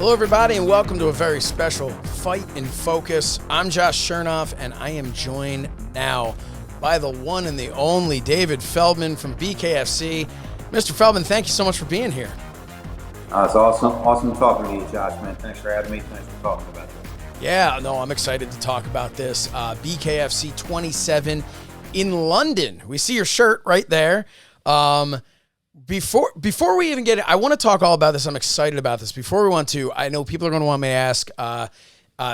Hello, everybody, and welcome to a very special Fight in Focus. I'm Josh Shernoff, and I am joined now by the one and the only David Feldman from BKFC. Mr. Feldman, thank you so much for being here. It's awesome talking to you, Josh, man. Thanks for having me. Thanks for talking about this. Yeah, no, I'm excited to talk about this. BKFC 27 in London. We see your shirt right there. Before we even get it, I want to talk all about this. I'm excited about this. Before we want to, I know people are going to want me to ask,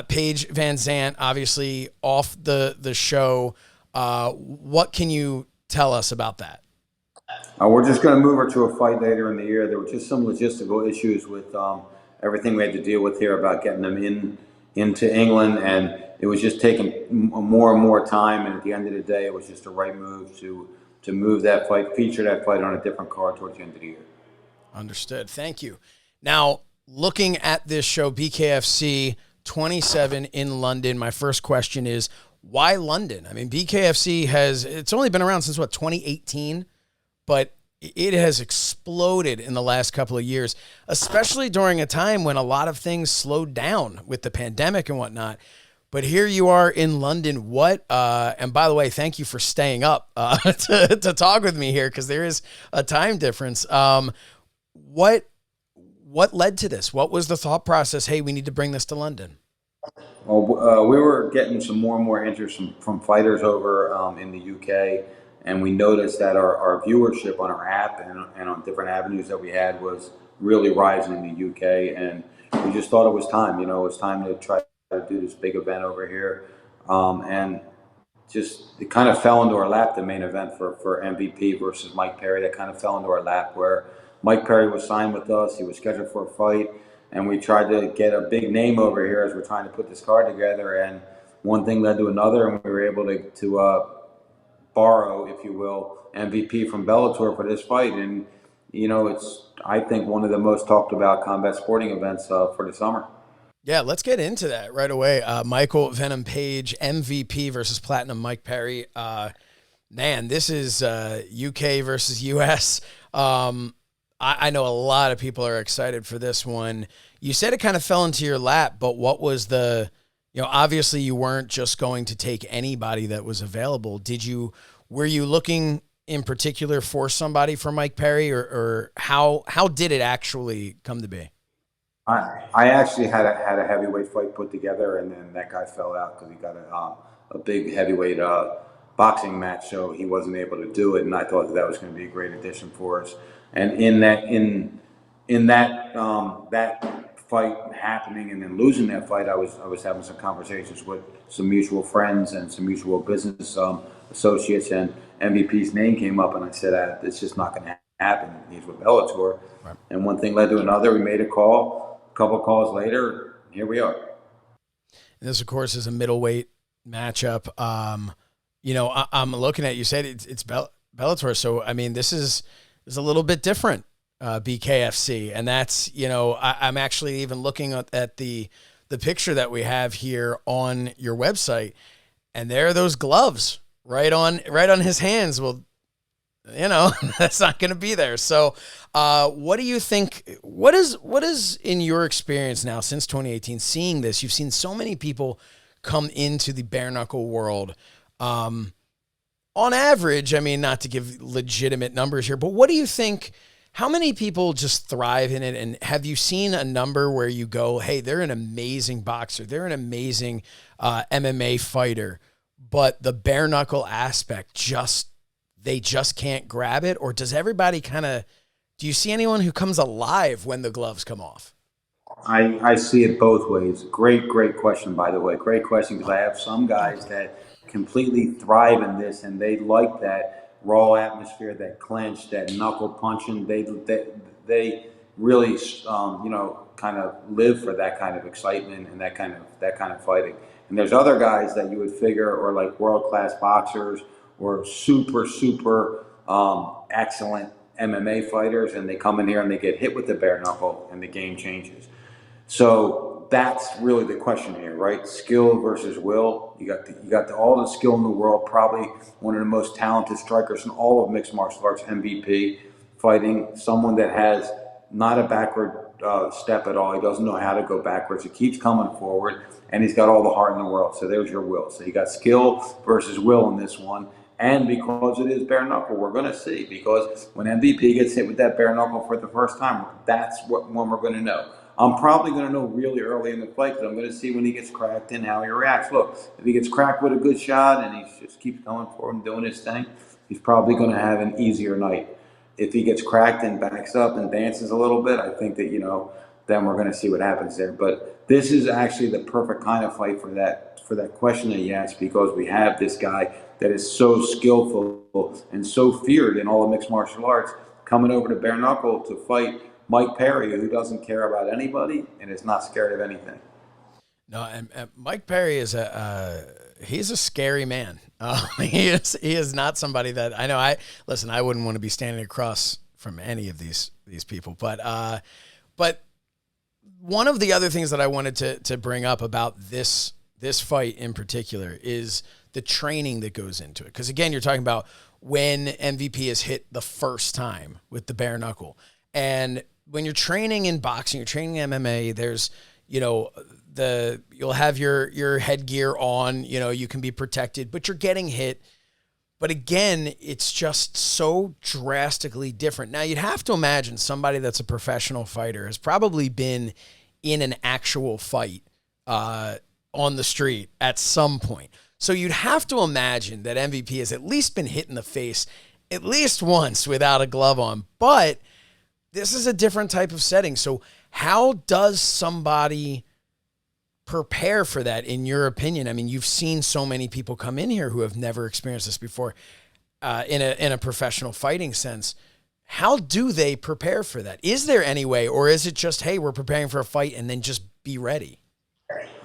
Paige Van Zandt, obviously off the show. What can you tell us about that? We're just going to move her to a fight later in the year. There were just some logistical issues with everything we had to deal with here about getting them into England, and it was just taking more and more time. And at the end of the day, it was just the right move to move that fight, feature that fight on a different card towards the end of the year. Understood. Thank you. Now, looking at this show, BKFC 27 in London, my first question is, why London? I mean, BKFC it's only been around since, 2018? But it has exploded in the last couple of years, especially during a time when a lot of things slowed down with the pandemic and whatnot. But here you are in London. And by the way, thank you for staying up to talk with me here, because there is a time difference. What led to this? What was the thought process? Hey, we need to bring this to London. Well, we were getting some more and more interest from fighters over in the UK. And we noticed that our viewership on our app and on different avenues that we had was really rising in the UK. And we just thought it was time. It was time to try to do this big event over here. And just it kind of fell into our lap, the main event for MVP versus Mike Perry. That kind of fell into our lap, where Mike Perry was signed with us. He was scheduled for a fight. And we tried to get a big name over here as we're trying to put this card together. And one thing led to another, and we were able to borrow, if you will, MVP from Bellator for this fight. And, it's, I think, one of the most talked about combat sporting events for the summer. Yeah, let's get into that right away. Michael Venom Page, MVP versus Platinum Mike Perry. Man, this is UK versus US. I know a lot of people are excited for this one. You said it kind of fell into your lap, but what was obviously you weren't just going to take anybody that was available. Were you looking in particular for somebody for Mike Perry, or how did it actually come to be? I actually had a heavyweight fight put together, and then that guy fell out because he got a big heavyweight boxing match, so he wasn't able to do it. And I thought that was going to be a great addition for us. And in that fight happening and then losing that fight, I was having some conversations with some mutual friends and some mutual business associates, and MVP's name came up, and I said, it's just not going to happen. He's with Bellator. Right. And one thing led to another. We made a call. A couple of calls later, here we are. And this, of course, is a middleweight matchup. I'm looking at, you said it's Bellator, so I mean, this is a little bit different. BKFC, and that's, I'm actually even looking at the picture that we have here on your website, and there are those gloves right on his hands. Well, that's not going to be there. So what do you think, what is in your experience now since 2018, seeing this? You've seen so many people come into the bare knuckle world. On average, I mean, not to give legitimate numbers here, but what do you think? How many people just thrive in it? And have you seen a number where you go, hey, they're an amazing boxer, they're an amazing MMA fighter, but the bare knuckle aspect, they just can't grab it? Or does everybody do you see anyone who comes alive when the gloves come off? I see it both ways. Great question, by the way. Great question, because I have some guys that completely thrive in this, and they like that raw atmosphere, that clinch, that knuckle punching. They really, kind of live for that kind of excitement and that kind of fighting. And there's other guys that you would figure are like world-class boxers or super excellent MMA fighters, and they come in here and they get hit with the bare knuckle, and the game changes. So that's really the question here, right? Skill versus will. You got all the skill in the world, probably one of the most talented strikers in all of mixed martial arts, MVP, fighting someone that has not a backward step at all. He doesn't know how to go backwards. He keeps coming forward, and he's got all the heart in the world. So there's your will. So you got skill versus will in this one. And because it is bare knuckle, we're going to see. Because when MVP gets hit with that bare knuckle for the first time, that's when we're going to know. I'm probably going to know really early in the fight because I'm going to see when he gets cracked and how he reacts. Look, if he gets cracked with a good shot and he just keeps going forward and doing his thing, he's probably going to have an easier night. If he gets cracked and backs up and dances a little bit, I think that, then we're going to see what happens there. But this is actually the perfect kind of fight for that question that you asked, because we have this guy that is so skillful and so feared in all of mixed martial arts coming over to bare knuckle to fight Mike Perry, who doesn't care about anybody and is not scared of anything. No, and Mike Perry is he's a scary man. He is not somebody that I know. I wouldn't want to be standing across from any of these people, but one of the other things that I wanted to bring up about this fight in particular is the training that goes into it. Because again, you're talking about when MVP is hit the first time with the bare knuckle, and when you're training in boxing, you're training in MMA, there's, you'll have your headgear on, you can be protected, but you're getting hit. But again, it's just so drastically different. Now, you'd have to imagine somebody that's a professional fighter has probably been in an actual fight on the street at some point. So you'd have to imagine that MVP has at least been hit in the face at least once without a glove on. But this is a different type of setting. So how does somebody prepare for that, in your opinion? I mean, you've seen so many people come in here who have never experienced this before in a professional fighting sense. How do they prepare for that? Is there any way, or is it just, hey, we're preparing for a fight and then just be ready?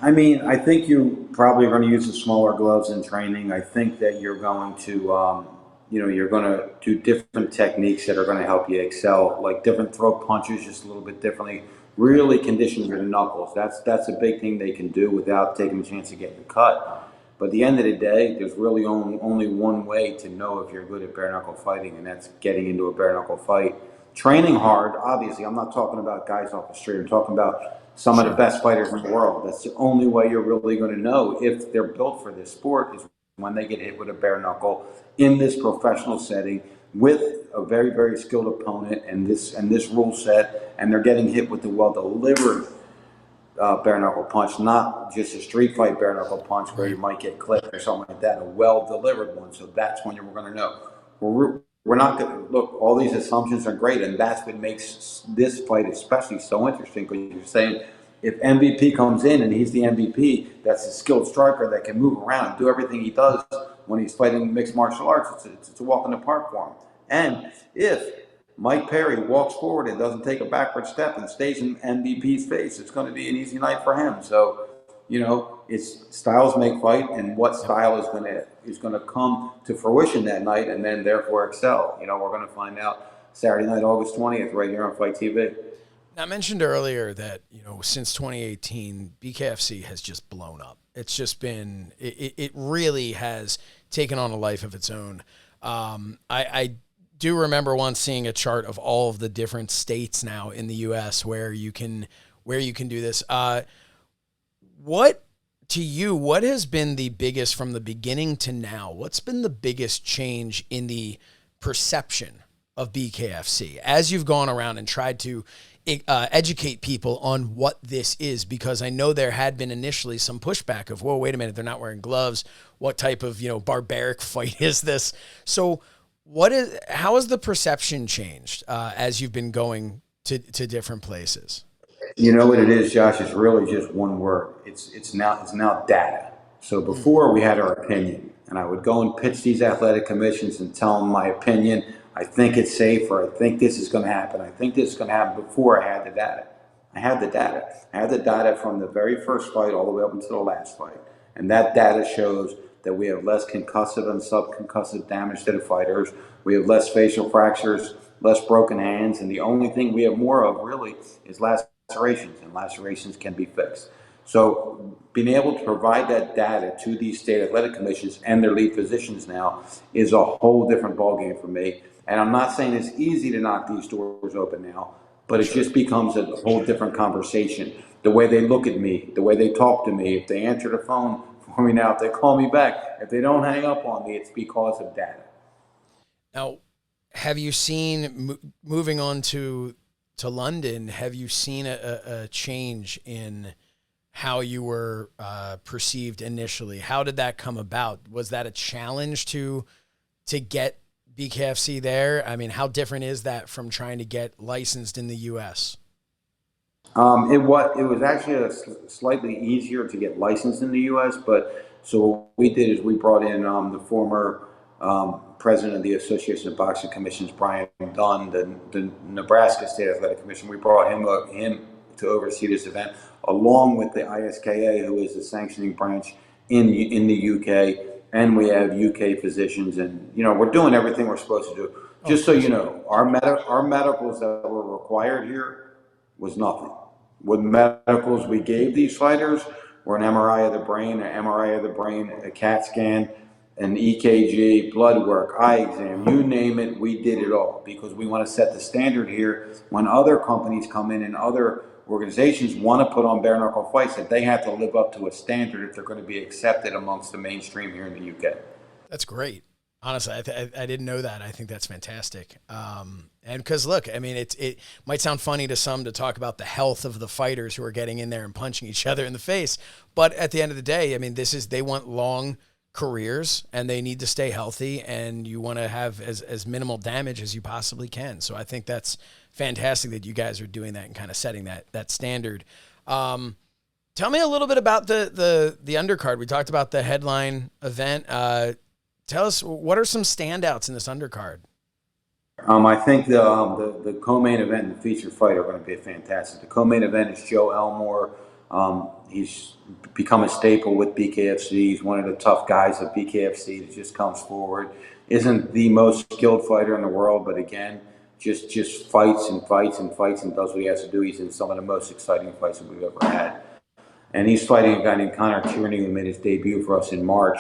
I mean, I think you probably are going to use the smaller gloves in training. I think that you're going to, you're going to do different techniques that are going to help you excel, like different throat punches, just a little bit differently. Really condition your knuckles. That's a big thing they can do without taking a chance of getting cut. But at the end of the day, there's really only one way to know if you're good at bare knuckle fighting, and that's getting into a bare knuckle fight. Training hard, obviously. I'm not talking about guys off the street. I'm talking about some of the best fighters in the world. That's the only way you're really going to know if they're built for this sport, is when they get hit with a bare knuckle in this professional setting with a very, very skilled opponent and this rule set, and they're getting hit with the well-delivered bare knuckle punch, not just a street fight bare knuckle punch where you might get clipped or something like that, a well-delivered one. So that's when you're going to know. We're not going to look. All these assumptions are great, and that's what makes this fight especially so interesting. Because you're saying, if MVP comes in and he's the MVP, that's a skilled striker that can move around and do everything he does when he's fighting mixed martial arts. It's a walk in the park for him. And if Mike Perry walks forward and doesn't take a backward step and stays in MVP's face, it's going to be an easy night for him. So, it's styles make fight, and what style is going to come to fruition that night, and then therefore excel. We're going to find out Saturday night, August 20th, right here on FITE TV. Now, I mentioned earlier that since 2018, BKFC has just blown up. It's just been it really has taken on a life of its own. I do remember once seeing a chart of all of the different states now in the U.S. where you can do this. What has been the biggest, from the beginning to now, what's been the biggest change in the perception of BKFC as you've gone around and tried to educate people on what this is? Because I know there had been initially some pushback of, whoa, wait a minute, they're not wearing gloves. What type of, barbaric fight is this? So how has the perception changed as you've been going to different places? You know what it is, Josh? It's really just one word. It's now data. So before we had our opinion, and I would go and pitch these athletic commissions and tell them my opinion. I think it's safe, or I think this is going to happen. I think this is going to happen. Before I had the data. I had the data from the very first fight all the way up until the last fight. And that data shows that we have less concussive and subconcussive damage to the fighters. We have less facial fractures, less broken hands, and the only thing we have more of really is lacerations, and lacerations can be fixed. So being able to provide that data to these state athletic commissions and their lead physicians now is a whole different ballgame for me. And I'm not saying it's easy to knock these doors open now. but it Sure. just becomes a whole different conversation. The way they look at me, the way they talk to me, if they answer the phone for me now, if they call me back, if they don't hang up on me, it's because of data. Now, have you seen moving on to London? Have you seen a change in how you were perceived initially? How did that come about? Was that a challenge to get BKFC there? I mean, how different is that from trying to get licensed in the U.S.? It was actually slightly easier to get licensed in the U.S. But so what we did is we brought in the former president of the Association of Boxing Commissions, Brian Dunn, the Nebraska State Athletic Commission. We brought him to oversee this event, along with the ISKA, who is the sanctioning branch in the UK, and we have UK physicians, and we're doing everything we're supposed to do. Just so you know, our medicals that were required here was nothing. What medicals we gave these fighters were an MRI of the brain, a CAT scan, an EKG, blood work, eye exam, you name it, we did it all because we want to set the standard here. When other companies come in and other organizations want to put on bare knuckle fights, that they have to live up to a standard if they're going to be accepted amongst the mainstream here in the UK. That's great. Honestly, I didn't know that. I think that's fantastic. And because look, I mean, it might sound funny to some to talk about the health of the fighters who are getting in there and punching each other in the face, but at the end of the day, I mean, they want long careers and they need to stay healthy, and you want to have as minimal damage as you possibly can. So I think that's fantastic that you guys are doing that and kind of setting that standard. Tell me a little bit about the undercard. We talked about the headline event. Tell us, what are some standouts in this undercard? I think the co-main event and the featured fight are going to be fantastic. The co-main event is Joe Elmore. He's become a staple with BKFC. He's one of the tough guys at BKFC that just comes forward. Isn't the most skilled fighter in the world, but again, just fights and fights and fights and does what he has to do. He's in some of the most exciting fights that we've ever had. And he's fighting a guy named Connor Tierney, who made his debut for us in March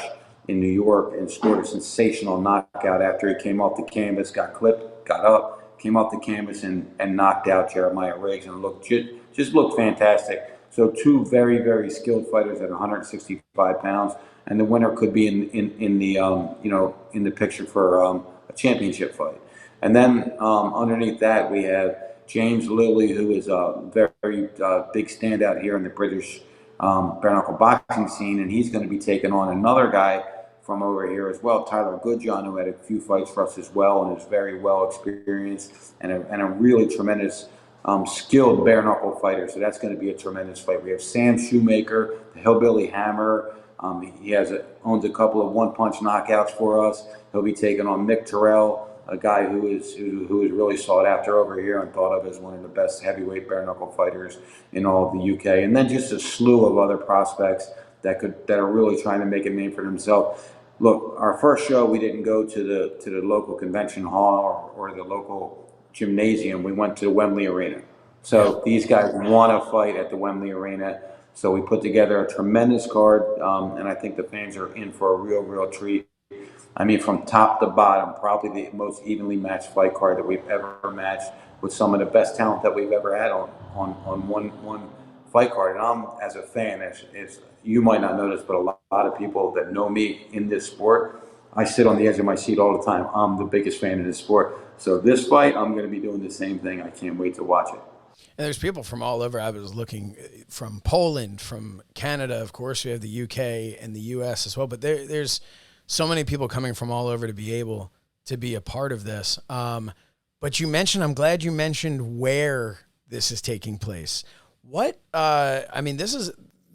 in New York and scored a sensational knockout after he came off the canvas, got clipped, got up, came off the canvas and knocked out Jeremiah Riggs and just looked fantastic. So two very, very skilled fighters at 165 pounds, and the winner could be in the picture for a championship fight. And then underneath that we have James Lilly, who is a very big standout here in the British bare knuckle boxing scene, and he's going to be taking on another guy from over here as well, Tyler Goodjohn, who had a few fights for us as well and is very well experienced and a really tremendous skilled bare knuckle fighter. So that's going to be a tremendous fight. We have Sam Shoemaker, the Hillbilly Hammer. He owns a couple of one-punch knockouts for us. He'll be taking on Mick Terrell, a guy who is really sought after over here and thought of as one of the best heavyweight bare knuckle fighters in all of the UK. And then just a slew of other prospects that are really trying to make a name for themselves. Look, our first show, we didn't go to the local convention hall or the local gymnasium. We went to the Wembley Arena. So these guys want to fight at the Wembley Arena. So we put together a tremendous card, and I think the fans are in for a real treat. I mean, from top to bottom, probably the most evenly matched fight card that we've ever matched with some of the best talent that we've ever had on one fight card. And I'm, as a fan, as you might not notice, but a lot of people that know me in this sport, I sit on the edge of my seat all the time. I'm the biggest fan of this sport. So this fight, I'm going to be doing the same thing. I can't wait to watch it. And there's people from all over. I was looking from Poland, from Canada, of course. We have the UK and the US as well. But there's so many people coming from all over to be able to be a part of this. But I'm glad you mentioned where this is taking place.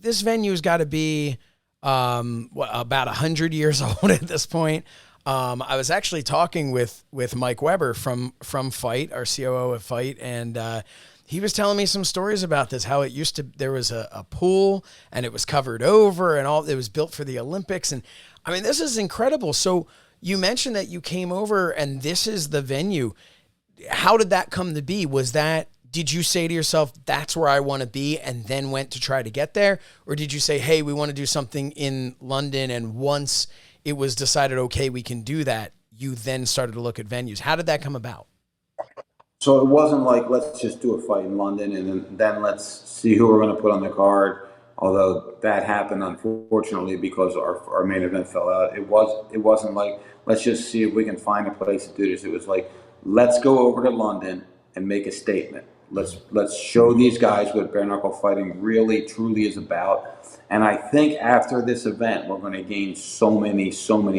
This venue's got to be about 100 years old at this point. I was actually talking with Mike Weber from FITE, our COO at FITE, and he was telling me some stories about this, how it used to, there was a pool and it was covered over and it was built for the Olympics. And I mean, this is incredible. So you mentioned that you came over and this is the venue. How did that come to be? Did you say to yourself, that's where I want to be, and then went to try to get there? Or did you say, hey, we want to do something in London, and once it was decided, okay, we can do that, you then started to look at venues? How did that come about? So it wasn't like, let's just do a fight in London and then let's see who we're going to put on the card. Although that happened, unfortunately, because our main event fell out. It wasn't like, let's just see if we can find a place to do this. It was like, let's go over to London and make a statement. Let's show these guys what bare knuckle fighting really truly is about. And I think after this event, we're going to gain so many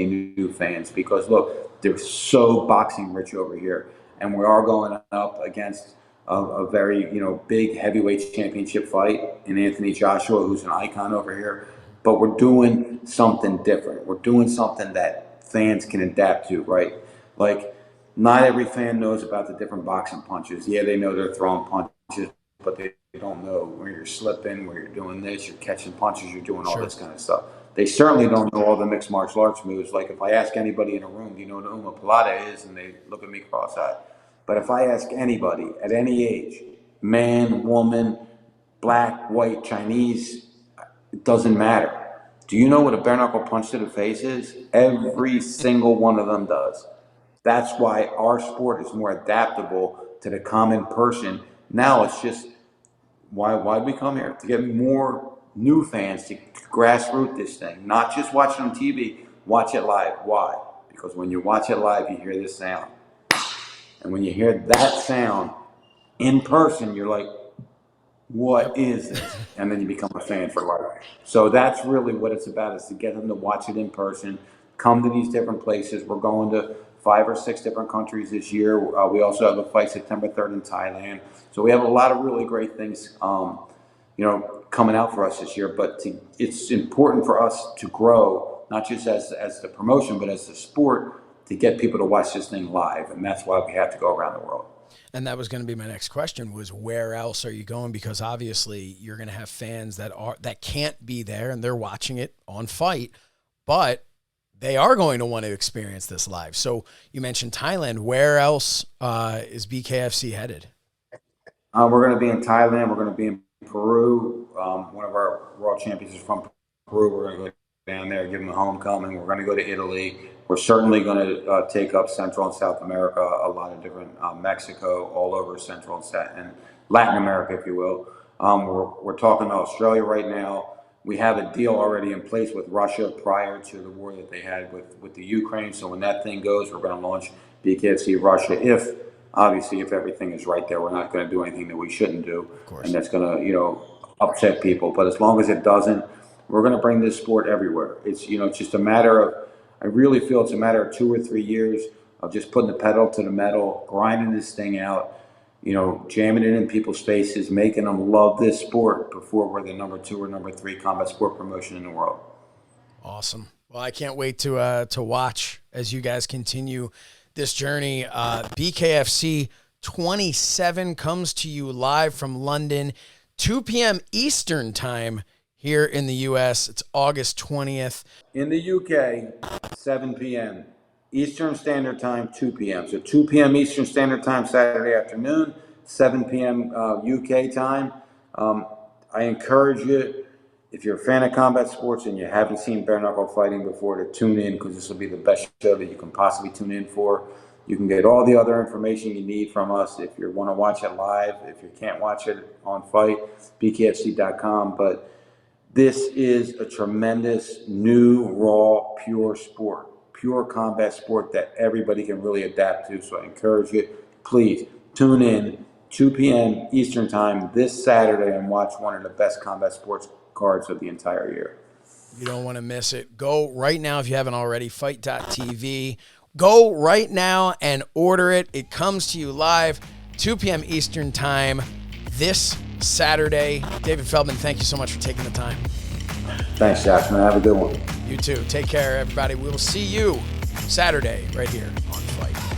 new fans because look, they're so boxing rich over here, and we are going up against a very big heavyweight championship fight in Anthony Joshua, who's an icon over here. But we're doing something different. We're doing something that fans can adapt to, right? Like, not every fan knows about the different boxing punches. Yeah, they know they're throwing punches, but they don't know where you're slipping, where you're doing this, you're catching punches, you're doing all this kind of stuff. They certainly don't know all the mixed martial arts moves. Like if I ask anybody in a room, do you know what Uma Pilata is? And they look at me cross-eyed. But if I ask anybody at any age, man, woman, black, white, Chinese, it doesn't matter. Do you know what a bare knuckle punch to the face is? Every single one of them does. That's why our sport is more adaptable to the common person. Now it's just, why'd we come here? To get more new fans, to grassroots this thing. Not just watch it on TV, watch it live. Why? Because when you watch it live, you hear this sound. And when you hear that sound in person, you're like, what is this? And then you become a fan for life. So that's really what it's about, is to get them to watch it in person, come to these different places. We're going to 5 or 6 different countries this year. We also have a fight September 3rd in Thailand. So we have a lot of really great things, coming out for us this year. But it's important for us to grow, not just as the promotion, but as the sport, to get people to watch this thing live. And that's why we have to go around the world. And that was going to be my next question, was where else are you going? Because obviously you're going to have fans that can't be there and they're watching it on FITE, but they are going to want to experience this live. So you mentioned Thailand. Where else is BKFC headed? We're going to be in Thailand. We're going to be in Peru. One of our world champions is from Peru. We're going to go down there, give them a homecoming. We're going to go to Italy. We're certainly going to take up Central and South America, a lot of different Mexico, all over Central and Latin America, if you will. We're talking to Australia right now. We have a deal already in place with Russia prior to the war that they had with the Ukraine. So when that thing goes, we're going to launch BKFC Russia. If everything is right there, we're not going to do anything that we shouldn't do, and that's going to upset people. But as long as it doesn't, we're going to bring this sport everywhere. It's just a matter of. I really feel it's a matter of 2 or 3 years of just putting the pedal to the metal, grinding this thing out, jamming it in people's faces, making them love this sport before we're the number 2 or number 3 combat sport promotion in the world. Awesome. Well, I can't wait to watch as you guys continue this journey. BKFC 27 comes to you live from London, 2 p.m. Eastern time. Here in the U.S., it's August 20th. In the U.K., 7 p.m. Eastern Standard Time, 2 p.m. So 2 p.m. Eastern Standard Time, Saturday afternoon, 7 p.m. U.K. time. I encourage you, if you're a fan of combat sports and you haven't seen bare knuckle fighting before, to tune in, because this will be the best show that you can possibly tune in for. You can get all the other information you need from us if you want to watch it live. If you can't watch it on FITE, bkfc.com. But this is a tremendous, new, raw, pure sport, pure combat sport that everybody can really adapt to. So I encourage you, please tune in 2 p.m. Eastern time this Saturday and watch one of the best combat sports cards of the entire year. You don't want to miss it. Go right now if you haven't already, FITE.tv. Go right now and order it. It comes to you live, 2 p.m. Eastern time this Saturday. David Feldman, thank you so much for taking the time. Thanks, Josh, man. Have a good one. You too. Take care, everybody. We will see you Saturday right here on FITE.